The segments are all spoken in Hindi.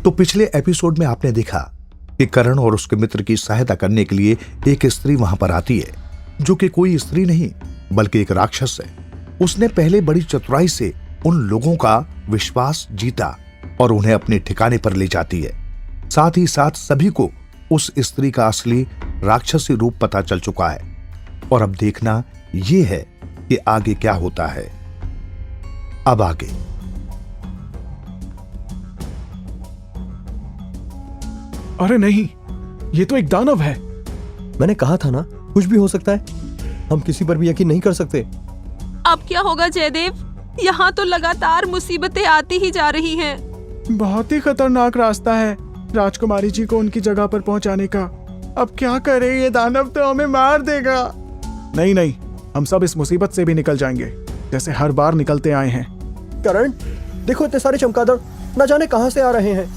तो पिछले एपिसोड में आपने देखा कि करण और उसके मित्र की सहायता करने के लिए एक स्त्री वहां पर आती है, जो कि कोई स्त्री नहीं बल्कि एक राक्षस है। उसने पहले बड़ी चतुराई से उन लोगों का विश्वास जीता और उन्हें अपने ठिकाने पर ले जाती है। साथ ही साथ सभी को उस स्त्री का असली राक्षसी रूप पता चल चुका है। और अब देखना यह है कि आगे क्या होता है। अब आगे अरे नहीं, ये तो एक दानव है। मैंने कहा था ना, कुछ भी हो सकता है। हम किसी पर भी यकीन नहीं कर सकते। अब क्या होगा जयदेव? यहाँ तो लगातार मुसीबतें आती ही जा रही हैं। बहुत ही खतरनाक रास्ता है राजकुमारी जी को उनकी जगह पर पहुंचाने का। अब क्या करें, ये दानव तो हमें मार देगा। नहीं नहीं, हम सब इस मुसीबत से भी निकल जाएंगे, जैसे हर बार निकलते आए हैं। करण, देखो इतने सारे चमगादड़ न जाने कहां से आ रहे हैं।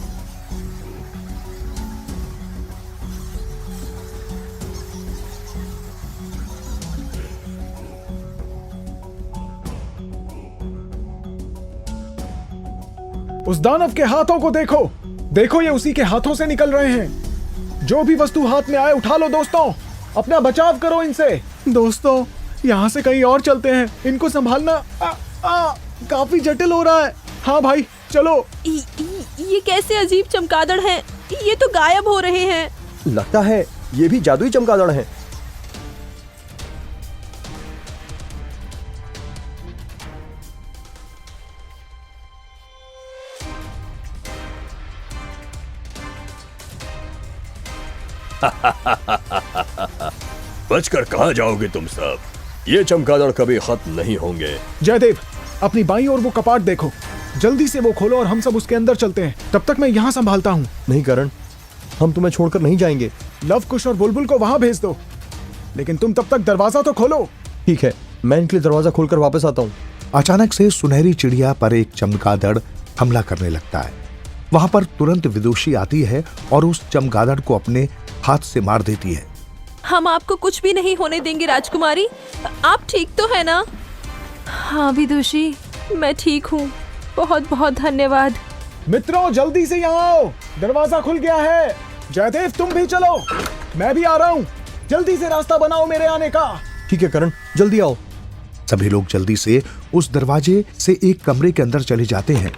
उस दानव के हाथों को देखो, देखो ये उसी के हाथों से निकल रहे हैं। जो भी वस्तु हाथ में आए उठा लो दोस्तों, अपना बचाव करो इनसे। दोस्तों, यहाँ से कहीं और चलते हैं, इनको संभालना काफी जटिल हो रहा है। हाँ भाई चलो। ये कैसे अजीब चमगादड़ हैं? ये तो गायब हो रहे हैं। लगता है ये भी जादुई चमगादड़ हैं। बचकर कहाँ जाओगे तुम सब? ये चमगादड़ कभी खत्म नहीं होंगे। जयदेव, अपनी बाईं ओर वो कपाट देखो, जल्दी से वो खोलो और हम सब उसके अंदर चलते हैं। तब तक मैं यहाँ संभालता हूँ। नहीं करण, हम तुम्हें छोड़कर नहीं जाएंगे। लव कुश और बुलबुल को वहां भेज दो, लेकिन तुम तब तक दरवाजा तो खोलो। ठीक है, मैं इनके लिए दरवाजा खोलकर वापस आता हूँ। अचानक से सुनहरी चिड़िया पर एक चमगादड़ हमला करने लगता है। वहां पर तुरंत विदुषी आती है और उस चमगादड़ को अपने हाथ से मार देती है। हम आपको कुछ भी नहीं होने देंगे राजकुमारी। आप ठीक तो है ना? हाँ विदुषी, मैं ठीक हूँ। बहुत बहुत धन्यवाद। मित्रों, जल्दी से यहाँ आओ, दरवाजा खुल गया है। जयदेव, तुम भी चलो, मैं भी आ रहा हूँ। जल्दी से रास्ता बनाओ मेरे आने का। ठीक है करण, जल्दी आओ। सभी लोग जल्दी से उस दरवाजे से एक कमरे के अंदर चले जाते हैं।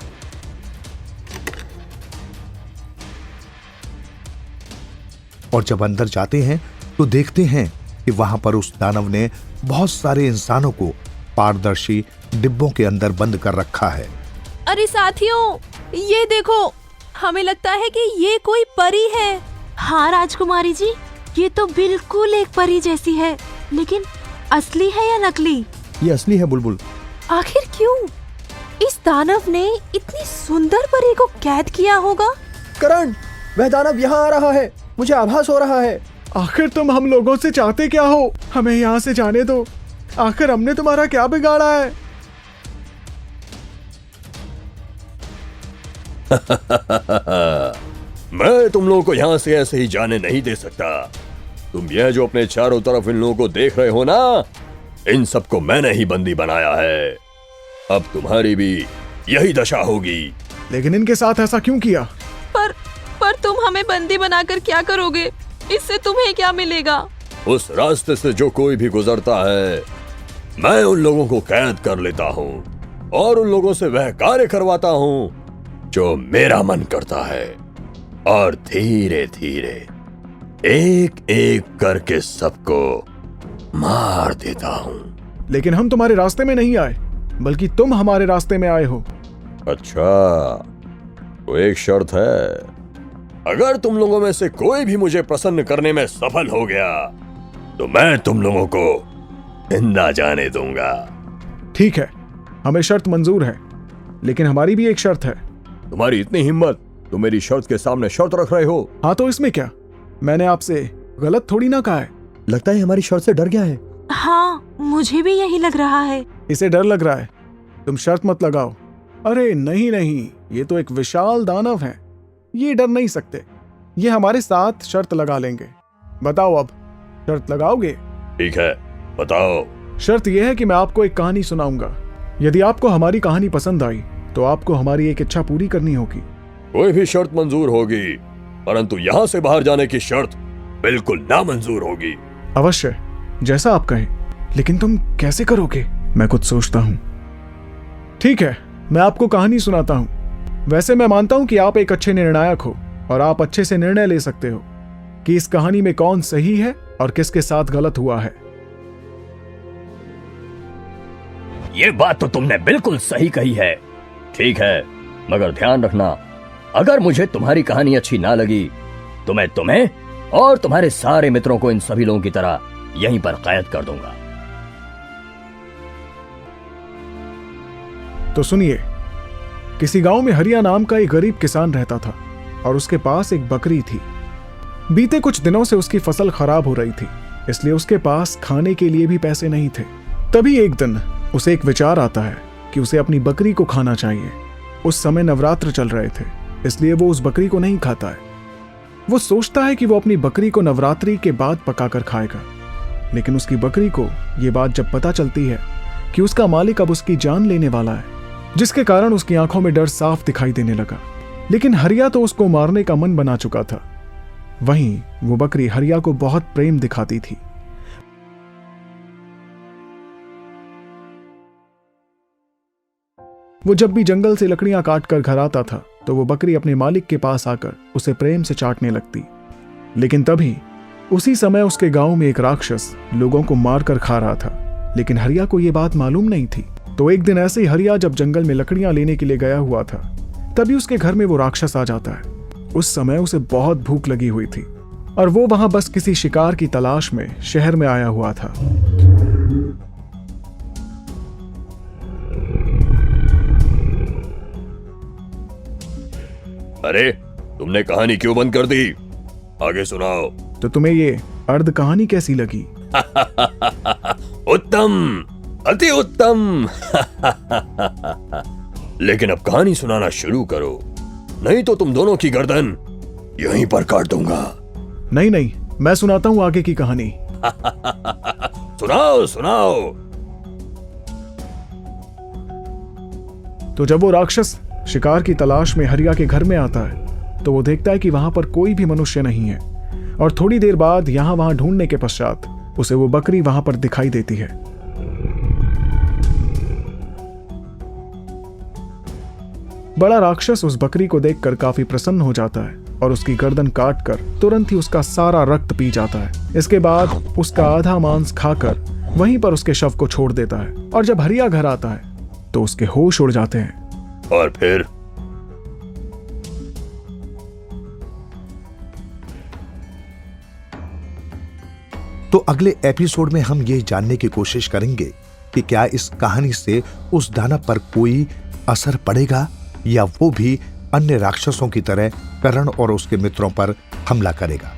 और जब अंदर जाते हैं तो देखते हैं कि वहां पर उस दानव ने बहुत सारे इंसानों को पारदर्शी डिब्बों के अंदर बंद कर रखा है। अरे साथियों, ये देखो, हमें लगता है कि ये कोई परी है। हाँ राजकुमारी जी, ये तो बिल्कुल एक परी जैसी है, लेकिन असली है या नकली? ये असली है बुलबुल। आखिर क्यों इस दानव ने इतनी सुंदर परी को कैद किया होगा? करण, वह दानव यहाँ आ रहा है, मुझे आभास हो रहा है। आखिर तुम हम लोगों से चाहते क्या हो? हमें यहाँ से जाने दो। आखिर हमने तुम्हारा क्या बिगाड़ा है? मैं तुम लोगों को यहाँ से ऐसे ही जाने नहीं दे सकता। तुम यह जो अपने चारों तरफ इन लोगों को देख रहे हो ना, इन सबको मैंने ही बंदी बनाया है। अब तुम्हारी भी यही दशा होगी। लेकिन इनके साथ ऐसा क्यों किया? पर तुम हमें बंदी बनाकर क्या करोगे? इससे तुम्हें क्या मिलेगा? उस रास्ते से जो कोई भी गुजरता है, मैं उन लोगों को कैद कर लेता हूँ और उन लोगों से वह कार्य करवाता हूँ जो मेरा मन करता है। और धीरे धीरे एक एक करके सबको मार देता हूँ। लेकिन हम तुम्हारे रास्ते में नहीं आए, बल्कि तुम हमारे रास्ते में आए हो। अच्छा, तो एक शर्त है। अगर तुम लोगों में से कोई भी मुझे प्रसन्न करने में सफल हो गया तो मैं तुम लोगों को जिंदा जाने दूंगा। ठीक है, हमें शर्त मंजूर है, लेकिन हमारी भी एक शर्त है। तुम्हारी इतनी हिम्मत, तुम मेरी शर्त के सामने शर्त रख रहे हो? हाँ तो इसमें क्या, मैंने आपसे गलत थोड़ी ना कहा है। लगता है हमारी शर्त से डर गया है। हाँ, मुझे भी यही लग रहा है। इसे डर लग रहा है। तुम शर्त मत लगाओ। अरे नहीं नहीं, ये तो एक विशाल दानव है, ये डर नहीं सकते। ये हमारे साथ शर्त लगा लेंगे। बताओ, अब शर्त लगाओगे? ठीक है, बताओ। शर्त यह है कि मैं आपको एक कहानी सुनाऊंगा। यदि आपको हमारी कहानी पसंद आई तो आपको हमारी एक इच्छा पूरी करनी होगी। कोई भी शर्त मंजूर होगी, परंतु यहाँ से बाहर जाने की शर्त बिल्कुल नामंजूर होगी। अवश्य, जैसा आप कहें, लेकिन तुम कैसे करोगे? मैं कुछ सोचता हूं। ठीक है, मैं आपको कहानी सुनाता हूं। वैसे मैं मानता हूं कि आप एक अच्छे निर्णायक हो और आप अच्छे से निर्णय ले सकते हो कि इस कहानी में कौन सही है और किसके साथ गलत हुआ है। ये बात तो तुमने बिल्कुल सही कही है। ठीक है, मगर ध्यान रखना, अगर मुझे तुम्हारी कहानी अच्छी ना लगी तो मैं तुम्हें और तुम्हारे सारे मित्रों को इन सभी लोगों की तरह यहीं पर कैद कर दूंगा। तो सुनिए, किसी गांव में हरिया नाम का एक गरीब किसान रहता था और उसके पास एक बकरी थी। बीते कुछ दिनों से उसकी फसल खराब हो रही थी, इसलिए उसके पास खाने के लिए भी पैसे नहीं थे। तभी एक दिन उसे एक विचार आता है कि उसे अपनी बकरी को खाना चाहिए। उस समय नवरात्र चल रहे थे, इसलिए वो उस बकरी को नहीं खाता है। वो सोचता है कि वो अपनी बकरी को नवरात्रि के बाद पकाकर खाएगा, लेकिन उसकी बकरी को ये बात जब पता चलती है कि उसका मालिक अब उसकी जान लेने वाला है, जिसके कारण उसकी आंखों में डर साफ दिखाई देने लगा। लेकिन हरिया तो उसको मारने का मन बना चुका था। वहीं वो बकरी हरिया को बहुत प्रेम दिखाती थी। वो जब भी जंगल से लकड़ियां काटकर घर आता था तो वो बकरी अपने मालिक के पास आकर उसे प्रेम से चाटने लगती। लेकिन तभी उसी समय उसके गांव में एक राक्षस लोगों को मारकर खा रहा था, लेकिन हरिया को यह बात मालूम नहीं थी। तो एक दिन ऐसे ही हरिया जब जंगल में लकड़ियां लेने के लिए गया हुआ था, तभी उसके घर में वो राक्षस आ जाता है। उस समय उसे बहुत भूख लगी हुई थी और वो वहां बस किसी शिकार की तलाश में शहर में आया हुआ था। अरे, तुमने कहानी क्यों बंद कर दी? आगे सुनाओ। तो तुम्हें ये अर्ध कहानी कैसी लगी? उत्तम, अति उत्तम। लेकिन अब कहानी सुनाना शुरू करो, नहीं तो तुम दोनों की गर्दन यहीं पर काट दूंगा। नहीं नहीं, मैं सुनाता हूं आगे की कहानी। सुनाओ सुनाओ। तो जब वो राक्षस शिकार की तलाश में हरिया के घर में आता है तो वो देखता है कि वहां पर कोई भी मनुष्य नहीं है, और थोड़ी देर बाद यहां वहां ढूंढने के पश्चात उसे वो बकरी वहां पर दिखाई देती है। बड़ा राक्षस उस बकरी को देखकर काफी प्रसन्न हो जाता है और उसकी गर्दन काटकर तुरंत ही उसका सारा रक्त पी जाता है। इसके बाद उसका आधा मांस खाकर वहीं पर उसके शव को छोड़ देता है। और जब हरिया घर आता है तो उसके होश उड़ जाते हैं। और फिर? तो अगले एपिसोड में हम ये जानने की कोशिश करेंगे कि क्या इस कहानी से उस दानव पर कोई असर पड़ेगा या वो भी अन्य राक्षसों की तरह करण और उसके मित्रों पर हमला करेगा।